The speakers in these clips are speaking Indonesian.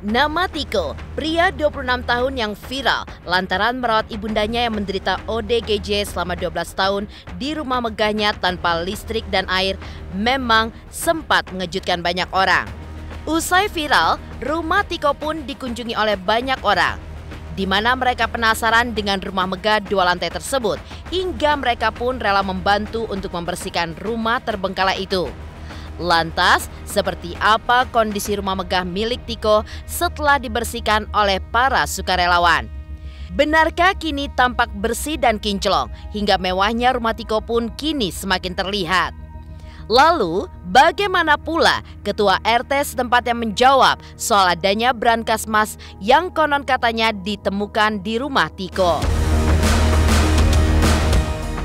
Nama Tiko, pria 26 tahun yang viral lantaran merawat ibundanya yang menderita ODGJ selama 12 tahun di rumah megahnya tanpa listrik dan air, memang sempat mengejutkan banyak orang. Usai viral, rumah Tiko pun dikunjungi oleh banyak orang, di mana mereka penasaran dengan rumah megah 2 lantai tersebut, hingga mereka pun rela membantu untuk membersihkan rumah terbengkalai itu. Lantas, seperti apa kondisi rumah megah milik Tiko setelah dibersihkan oleh para sukarelawan? Benarkah kini tampak bersih dan kinclong, hingga mewahnya rumah Tiko pun kini semakin terlihat? Lalu, bagaimana pula ketua RT setempat yang menjawab soal adanya brankas emas yang konon katanya ditemukan di rumah Tiko?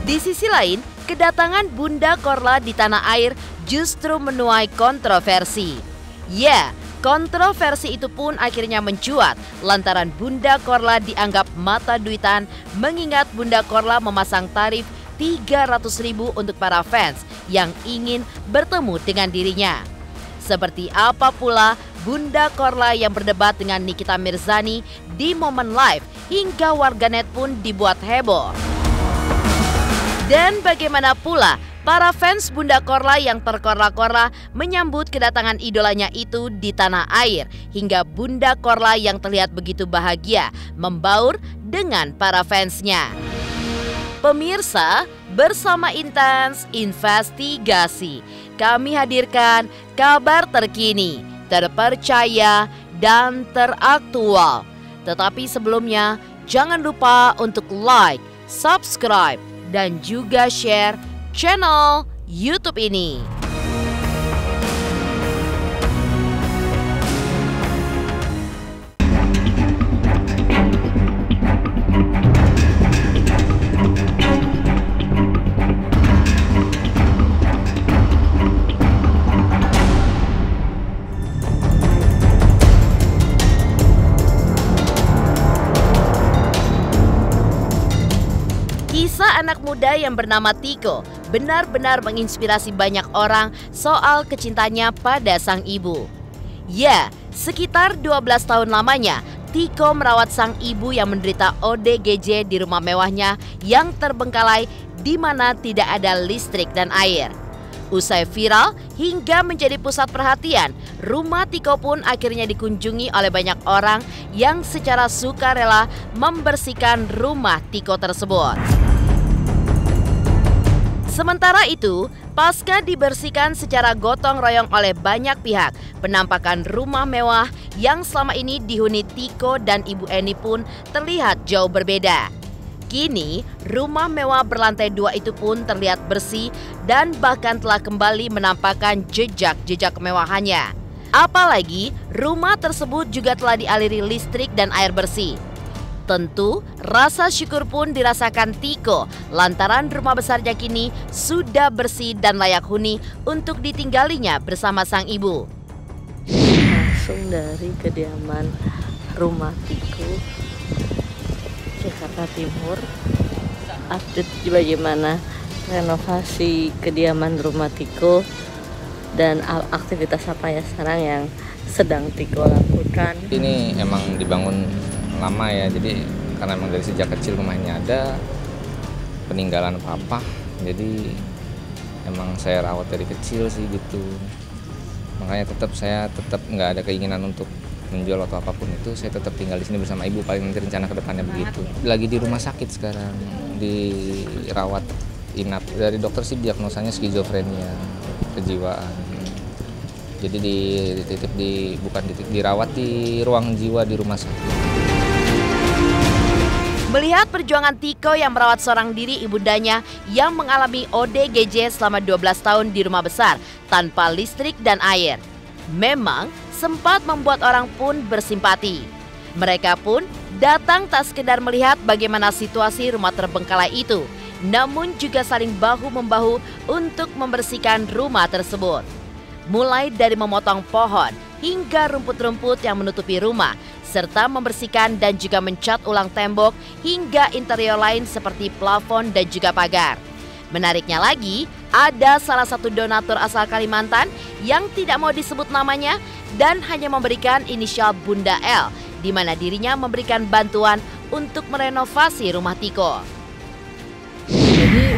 Di sisi lain, kedatangan Bunda Korla di tanah air justru menuai kontroversi. Ya, kontroversi itu pun akhirnya mencuat lantaran Bunda Korla dianggap mata duitan, mengingat Bunda Korla memasang tarif 300.000 untuk para fans yang ingin bertemu dengan dirinya. Seperti apa pula Bunda Korla yang berdebat dengan Nikita Mirzani di momen live hingga warganet pun dibuat heboh. Dan bagaimana pula para fans Bunda Korla yang terkorla-korla menyambut kedatangan idolanya itu di tanah air, hingga Bunda Korla yang terlihat begitu bahagia membaur dengan para fansnya. Pemirsa, bersama Intens Investigasi, kami hadirkan kabar terkini, terpercaya, dan teraktual. Tetapi sebelumnya, jangan lupa untuk like, subscribe, dan juga share channel YouTube ini. Kisah anak muda yang bernama Tiko benar-benar menginspirasi banyak orang soal kecintanya pada sang ibu. Ya, sekitar 12 tahun lamanya, Tiko merawat sang ibu yang menderita ODGJ di rumah mewahnya yang terbengkalai di mana tidak ada listrik dan air. Usai viral hingga menjadi pusat perhatian, rumah Tiko pun akhirnya dikunjungi oleh banyak orang yang secara sukarela membersihkan rumah Tiko tersebut. Sementara itu, pasca dibersihkan secara gotong royong oleh banyak pihak, penampakan rumah mewah yang selama ini dihuni Tiko dan Ibu Eni pun terlihat jauh berbeda. Kini, rumah mewah berlantai 2 itu pun terlihat bersih dan bahkan telah kembali menampakkan jejak-jejak kemewahannya. Apalagi, rumah tersebut juga telah dialiri listrik dan air bersih. Tentu, rasa syukur pun dirasakan Tiko lantaran rumah besarnya kini sudah bersih dan layak huni untuk ditinggalinya bersama sang ibu. Langsung dari kediaman rumah Tiko, Jakarta Timur. Update bagaimana renovasi kediaman rumah Tiko dan aktivitas apa ya sekarang yang sedang Tiko lakukan. Ini emang dibangun lama ya, jadi karena emang dari sejak kecil rumahnya ada, peninggalan papa, jadi emang saya rawat dari kecil sih gitu. Makanya saya tetap nggak ada keinginan untuk menjual atau apapun itu, saya tetap tinggal di sini bersama ibu, paling nanti rencana kedepannya begitu. Lagi di rumah sakit sekarang, dirawat inap, dari dokter sih diagnosanya skizofrenia, kejiwaan. Jadi dirawat di ruang jiwa di rumah sakit. Melihat perjuangan Tiko yang merawat seorang diri ibundanya yang mengalami ODGJ selama 12 tahun di rumah besar tanpa listrik dan air, memang sempat membuat orang pun bersimpati. Mereka pun datang tak sekedar melihat bagaimana situasi rumah terbengkalai itu, namun juga saling bahu-membahu untuk membersihkan rumah tersebut. Mulai dari memotong pohon hingga rumput-rumput yang menutupi rumah, serta membersihkan dan juga mencat ulang tembok hingga interior lain seperti plafon dan juga pagar. Menariknya lagi, ada salah satu donatur asal Kalimantan yang tidak mau disebut namanya dan hanya memberikan inisial Bunda L, di mana dirinya memberikan bantuan untuk merenovasi rumah Tiko. Jadi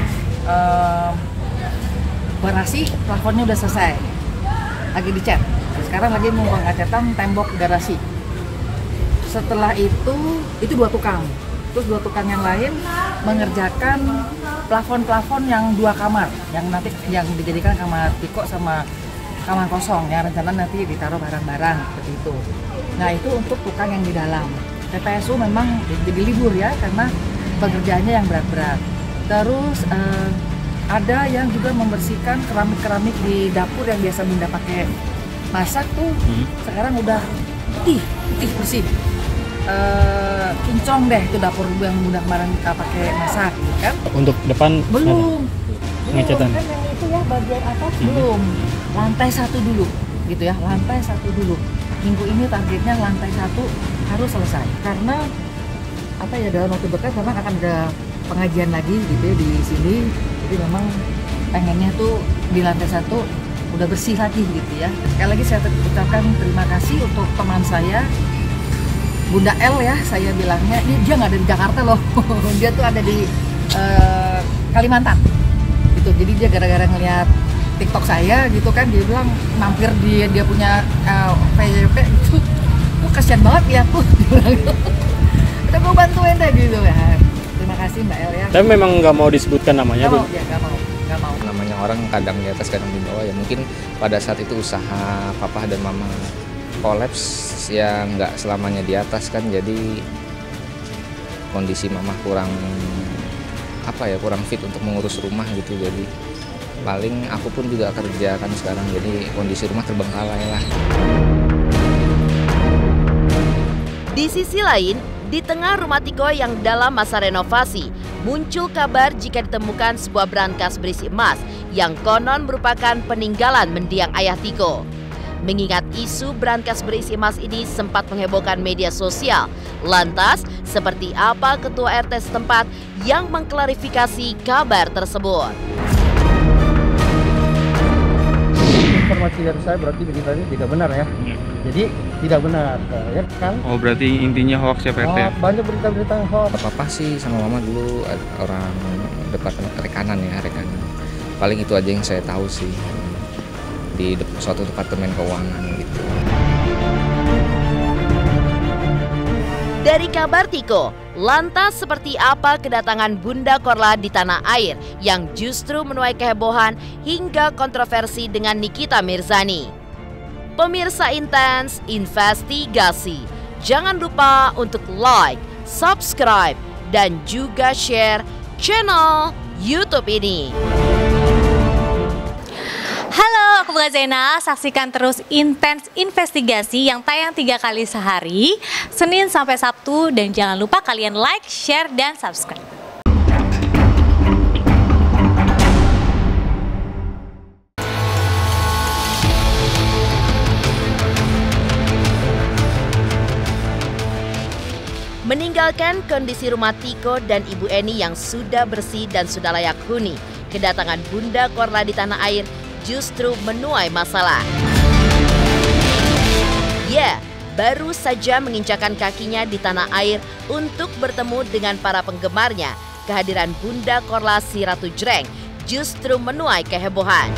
garasi plafonnya udah selesai, lagi dicat. Sekarang lagi mau pengecatan tembok garasi. Setelah itu 2 tukang. Terus 2 tukang yang lain mengerjakan plafon-plafon yang 2 kamar, yang nanti yang dijadikan kamar Tiko sama kamar kosong, yang rencana nanti ditaruh barang-barang seperti itu. Nah itu untuk tukang yang di dalam. TPSU memang jadi libur ya, karena pekerjaannya yang berat-berat. Terus ada yang juga membersihkan keramik-keramik di dapur yang biasa Bunda pakai masak tuh, sekarang udah putih bersih. Kinclong deh itu dapur yang Bunda kemarin pakai masak, kan? Untuk depan belum pengecatan kan yang itu ya, bagian atas belum. Lantai 1 dulu, gitu ya, lantai 1 dulu. Minggu ini targetnya lantai 1 harus selesai, karena apa ya, dalam waktu dekat memang akan ada pengajian lagi gitu ya di sini. Jadi memang pengennya tuh di lantai 1 udah bersih lagi gitu ya. Sekali lagi saya ucapkan terima kasih untuk teman saya Bunda L ya, saya bilangnya. Dia nggak ada di Jakarta loh, dia tuh ada di Kalimantan gitu. Jadi dia gara-gara ngeliat TikTok saya gitu kan, dia bilang mampir dia punya PYP gitu. Kasian banget ya tuh, udah gue bantuin deh gitu ya. Terima kasih Mbak El ya. Tapi memang nggak mau disebutkan namanya, Bu? Nggak mau. Namanya orang kadang di atas kadang di bawah ya, mungkin pada saat itu usaha papa dan mama kolaps ya, nggak selamanya di atas kan, jadi kondisi mama kurang fit untuk mengurus rumah gitu, jadi paling aku pun juga kerja kan sekarang, jadi kondisi rumah terbengkalai lah. Di sisi lain, di tengah rumah Tiko yang dalam masa renovasi, muncul kabar jika ditemukan sebuah brankas berisi emas yang konon merupakan peninggalan mendiang ayah Tiko. Mengingat isu brankas berisi emas ini sempat menghebohkan media sosial, lantas seperti apa Ketua RT setempat yang mengklarifikasi kabar tersebut? Informasi dari saya berarti beritanya tidak benar ya. Jadi tidak benar ya kan? Oh, berarti intinya hoax ya, Pak RT? Banyak berita-berita hoax. Papa sih sama mama dulu orang departemen rekanan. Paling itu aja yang saya tahu sih, di suatu departemen keuangan gitu. Dari kabar Tiko, lantas seperti apa kedatangan Bunda Korla di tanah air yang justru menuai kehebohan hingga kontroversi dengan Nikita Mirzani? Pemirsa Intens Investigasi, jangan lupa untuk like, subscribe, dan juga share channel YouTube ini. Halo, aku Bunga Zainal. Saksikan terus Intens Investigasi yang tayang 3 kali sehari, Senin sampai Sabtu, dan jangan lupa kalian like, share, dan subscribe. Meninggalkan kondisi rumah Tiko dan Ibu Eni yang sudah bersih dan sudah layak huni, kedatangan Bunda Korla di tanah air justru menuai masalah. Ya, baru saja menginjakan kakinya di tanah air untuk bertemu dengan para penggemarnya, kehadiran Bunda Korla si Ratu Jreng justru menuai kehebohan.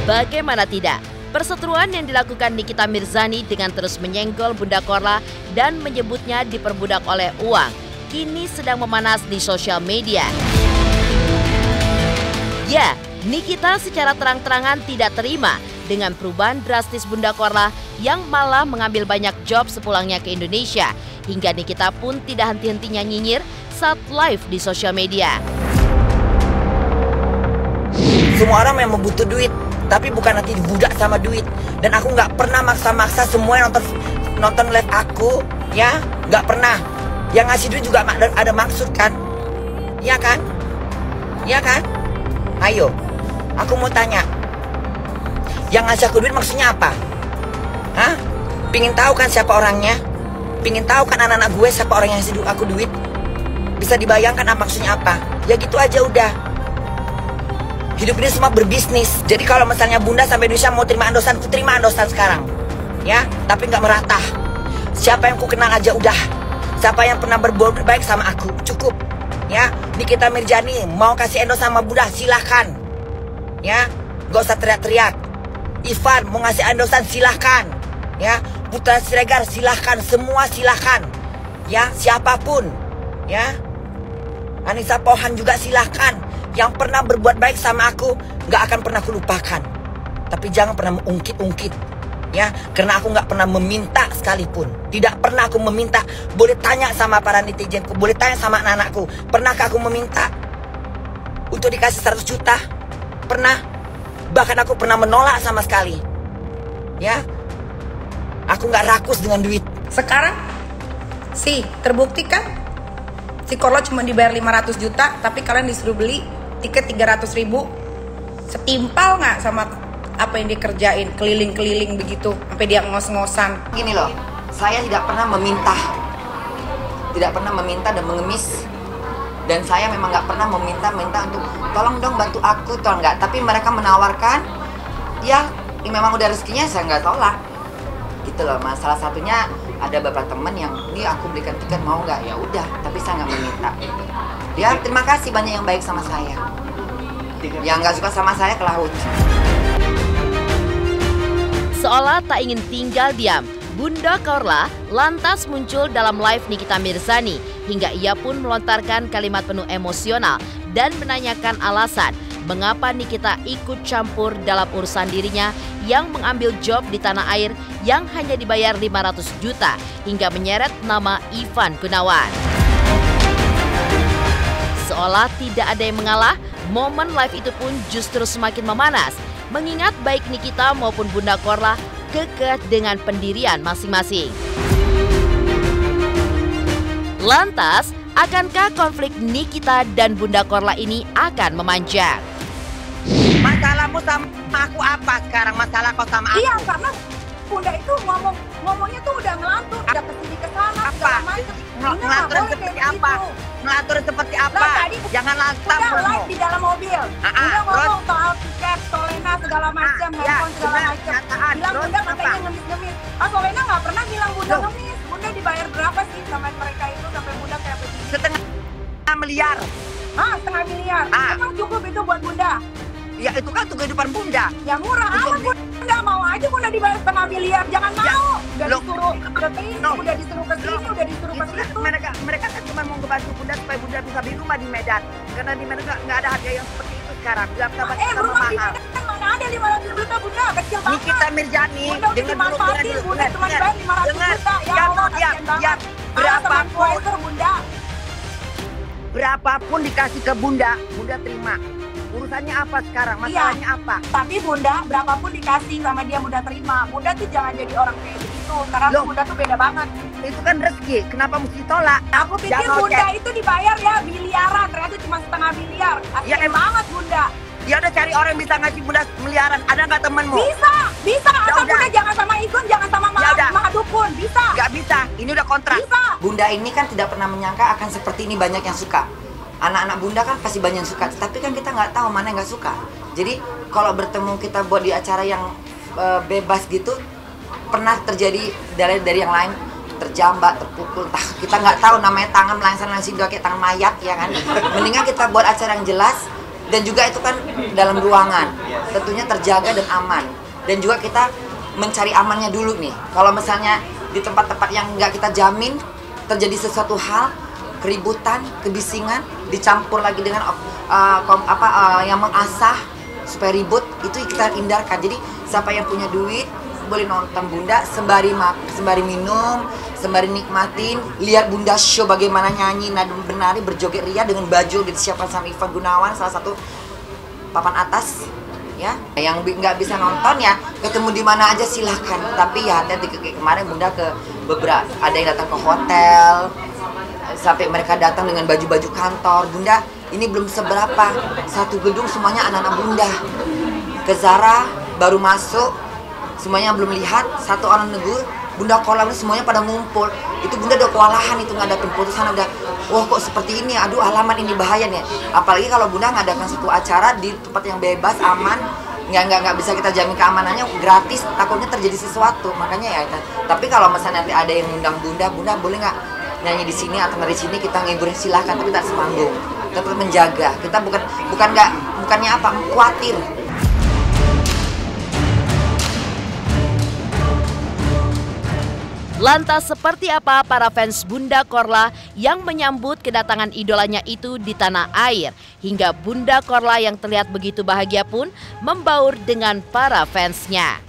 Bagaimana tidak? Perseteruan yang dilakukan Nikita Mirzani dengan terus menyenggol Bunda Korla dan menyebutnya diperbudak oleh uang, kini sedang memanas di sosial media. Ya, Nikita secara terang-terangan tidak terima dengan perubahan drastis Bunda Korla yang malah mengambil banyak job sepulangnya ke Indonesia, hingga Nikita pun tidak henti-hentinya nyinyir saat live di sosial media. Semua orang memang butuh duit, tapi bukan nanti dibudak sama duit. Dan aku nggak pernah maksa-maksa semua yang nonton live aku, ya, nggak pernah. Yang ngasih duit juga ada maksud kan? Iya kan? Iya kan? Ayo, aku mau tanya, yang ngasih aku duit maksudnya apa? Hah? Pingin tahu kan siapa orangnya? Pingin tahu kan anak-anak gue siapa orang yang ngasih aku duit? Bisa dibayangkan maksudnya apa? Ya gitu aja udah. Hidup ini semua berbisnis. Jadi kalau misalnya Bunda sampai Indonesia mau terima endosan, ku terima endosan sekarang. Ya, tapi nggak merata. Siapa yang ku kenal aja udah. Siapa yang pernah berbuat baik sama aku, cukup. Ya, Nikita Mirzani mau kasih endos sama Bunda, silahkan. Ya, gak usah teriak-teriak. Ivan mau ngasih endosan, silahkan. Ya, Putra Siregar silahkan, semua silahkan. Ya, siapapun. Ya, Anissa Pohan juga silahkan. Yang pernah berbuat baik sama aku gak akan pernah aku lupakan. Tapi jangan pernah mengungkit-ungkit. Ya, karena aku gak pernah meminta sekalipun. Tidak pernah aku meminta. Boleh tanya sama para netizenku, boleh tanya sama anak-anakku, pernahkah aku meminta untuk dikasih 100 juta? Pernah. Bahkan aku pernah menolak sama sekali. Ya, aku gak rakus dengan duit. Sekarang sih terbukti kan si Korla cuma dibayar 500 juta, tapi kalian disuruh beli tiket 300.000. Setimpal nggak sama apa yang dikerjain, keliling-keliling begitu sampai dia ngos-ngosan. Gini loh, saya tidak pernah meminta. Tidak pernah meminta dan mengemis. Dan saya memang nggak pernah meminta untuk tolong dong bantu aku, tolong nggak. Tapi mereka menawarkan, ya memang udah rezekinya, saya nggak tolak. Gitu loh, Mas. Salah satunya ada beberapa teman yang ini aku belikan tiket, mau nggak? Ya udah, tapi saya nggak meminta. Ya terima kasih banyak yang baik sama saya. Yang nggak suka sama saya ke laut. Seolah tak ingin tinggal diam, Bunda Korla lantas muncul dalam live Nikita Mirzani hingga ia pun melontarkan kalimat penuh emosional dan menanyakan alasan mengapa Nikita ikut campur dalam urusan dirinya yang mengambil job di tanah air yang hanya dibayar 500 juta hingga menyeret nama Ivan Gunawan. Seolah tidak ada yang mengalah, momen live itu pun justru semakin memanas, mengingat baik Nikita maupun Bunda Korla kekeh dengan pendirian masing-masing. Lantas, akankah konflik Nikita dan Bunda Korla ini akan memanjang? Masalahmu sama aku apa sekarang? Masalah kau sama aku? Iya, karena Bunda itu ngomongnya tuh udah ngelantur, udah kesini kesana, apa? Ngelantur seperti apa? Ngelantur seperti apa? Jangan lantar Bunda live di dalam mobil. Bunda ngomong soal tiket, Solena segala macam, handphone segala macam. Bilang Bunda katanya ngemis-ngemis. Solena nggak pernah bilang Bunda ngemis. Bunda dibayar berapa sih sama mereka itu sampai Bunda kayak begini? Setengah miliar. Setengah miliar. Emang cukup itu buat Bunda? Ya itu kan untuk kehidupan Bunda. Ya murah amat Bunda, mau aja Bunda dibayar setengah miliar, jangan mau. Udah disuruh ke sini, udah disuruh ke sini, udah disuruh ke situ. Mereka kan cuma mau ngebantu Bunda supaya Bunda bisa beli rumah di Medan. Karena di Medan nggak ada harga yang seperti itu sekarang. Nggak dapat rumah di Medan mana ada 500 juta Bunda, kecil banget. Nikita Mirzani, Bunda udah dimanfaatin, Bunda cuma dibayar 500 juta. Ya Allah, kasihan banget. Berapapun dikasih ke Bunda, Bunda terima. Urusannya apa sekarang? Masalahnya apa? Tapi Bunda, berapapun dikasih sama dia Bunda terima. Bunda tuh jangan jadi orang kayak begitu. Karena Bunda tuh beda banget. Itu kan rezeki. Kenapa mesti tolak? Aku pikir Bunda itu dibayar ya miliaran. Ternyata cuma setengah miliar. Kasian banget Bunda. Ya udah cari orang yang bisa ngasih Bunda miliaran. Ada nggak temenmu? Bisa. Atau Bunda jangan sama Igun, jangan sama Mahadukun. Bisa. Nggak bisa. Ini udah kontrak. Bisa. Bunda ini kan tidak pernah menyangka akan seperti ini, banyak yang suka. Anak-anak Bunda kan pasti banyak yang suka, tapi kan kita nggak tahu mana yang nggak suka. Jadi kalau bertemu kita buat di acara yang bebas gitu, pernah terjadi dari yang lain terjambak, terpukul, kita nggak tahu namanya tangan melangsang juga kayak tangan mayat ya kan. Mendingan kita buat acara yang jelas dan juga itu kan dalam ruangan, tentunya terjaga dan aman. Dan juga kita mencari amannya dulu nih. Kalau misalnya di tempat-tempat yang nggak kita jamin terjadi sesuatu hal, keributan, kebisingan, dicampur lagi dengan yang mengasah supaya ribut, itu kita hindarkan. Jadi siapa yang punya duit boleh nonton Bunda sembari minum, sembari nikmatin, lihat Bunda show bagaimana nyanyi, nada menari, berjoget ria dengan baju disiapkan sama Ivan Gunawan, salah satu papan atas. Ya, yang nggak bisa nonton ya ketemu di mana aja silahkan. Tapi ya hati-hati, kemarin Bunda ke beberapa, ada yang datang ke hotel. Sampai mereka datang dengan baju-baju kantor. Bunda, ini belum seberapa. Satu gedung semuanya anak-anak Bunda. Ke Zara, baru masuk. Semuanya belum lihat. Satu orang negur, Bunda Korla semuanya pada ngumpul. Itu Bunda udah kewalahan itu ngadapin putusan, udah wah kok seperti ini, aduh alamat ini bahaya nih. Apalagi kalau Bunda ngadakan satu acara di tempat yang bebas, aman, nggak bisa kita jamin keamanannya, gratis, takutnya terjadi sesuatu. Makanya ya, tapi kalau misalnya nanti ada yang ngundang Bunda boleh nggak nyanyi di sini atau dari sini, kita ngibur silahkan, tapi tak sepanggung, tetap menjaga. Kita bukannya apa, khawatir. Lantas seperti apa para fans Bunda Korla yang menyambut kedatangan idolanya itu di tanah air, hingga Bunda Korla yang terlihat begitu bahagia pun membaur dengan para fansnya.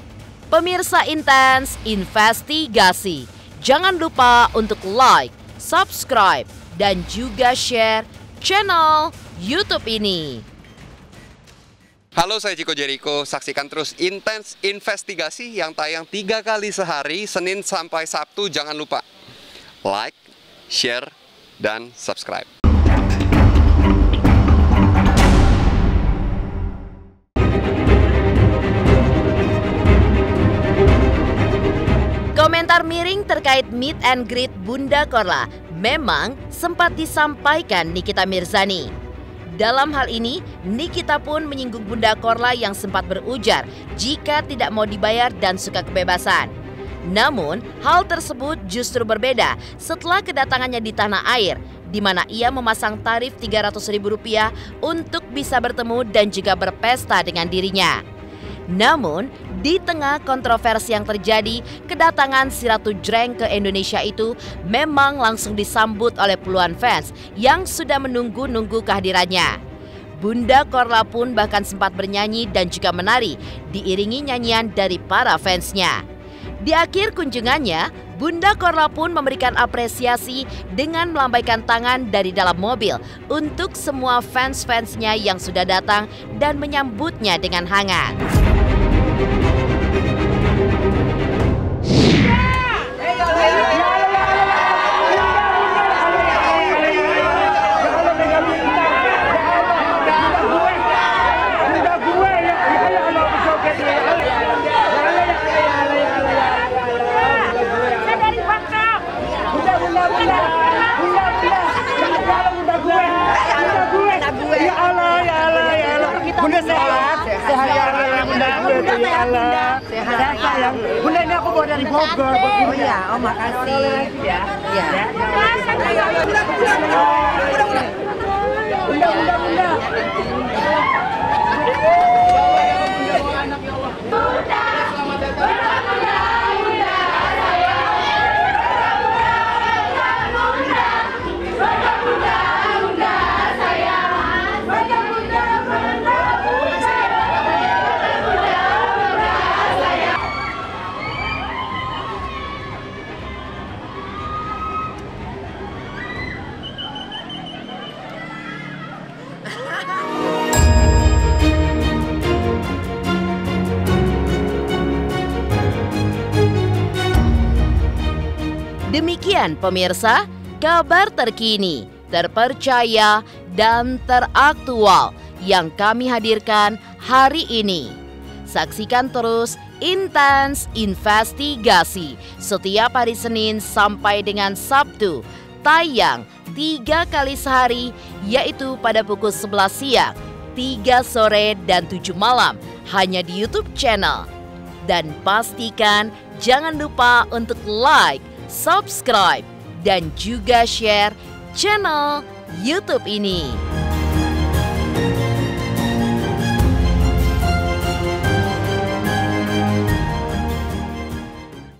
Pemirsa Intens Investigasi, jangan lupa untuk like, subscribe, dan juga share channel YouTube ini. Halo, saya Chico Jericho. Saksikan terus Intens Investigasi yang tayang 3 kali sehari, Senin sampai Sabtu. Jangan lupa like, share, dan subscribe. Komentar miring terkait meet and greet Bunda Korla memang sempat disampaikan Nikita Mirzani. Dalam hal ini, Nikita pun menyinggung Bunda Korla yang sempat berujar jika tidak mau dibayar dan suka kebebasan. Namun, hal tersebut justru berbeda setelah kedatangannya di tanah air, di mana ia memasang tarif Rp300.000 untuk bisa bertemu dan juga berpesta dengan dirinya. Namun, di tengah kontroversi yang terjadi, kedatangan si Ratu Jreng ke Indonesia itu memang langsung disambut oleh puluhan fans yang sudah menunggu-nunggu kehadirannya. Bunda Korla pun bahkan sempat bernyanyi dan juga menari, diiringi nyanyian dari para fansnya. Di akhir kunjungannya, Bunda Korla pun memberikan apresiasi dengan melambaikan tangan dari dalam mobil untuk semua fans-fansnya yang sudah datang dan menyambutnya dengan hangat. Bunda sehat, sehat ya Bunda, ya Allah, sehat sayang. Bunda ini aku bawa dari Bogor. Oh iya, oh makasih. Ya, ya. Bunda. Demikian pemirsa, kabar terkini, terpercaya, dan teraktual yang kami hadirkan hari ini. Saksikan terus Intens Investigasi setiap hari Senin sampai dengan Sabtu, tayang 3 kali sehari, yaitu pada pukul 11 siang, 3 sore, dan 7 malam, hanya di YouTube channel. Dan pastikan jangan lupa untuk like, subscribe, dan juga share channel YouTube ini.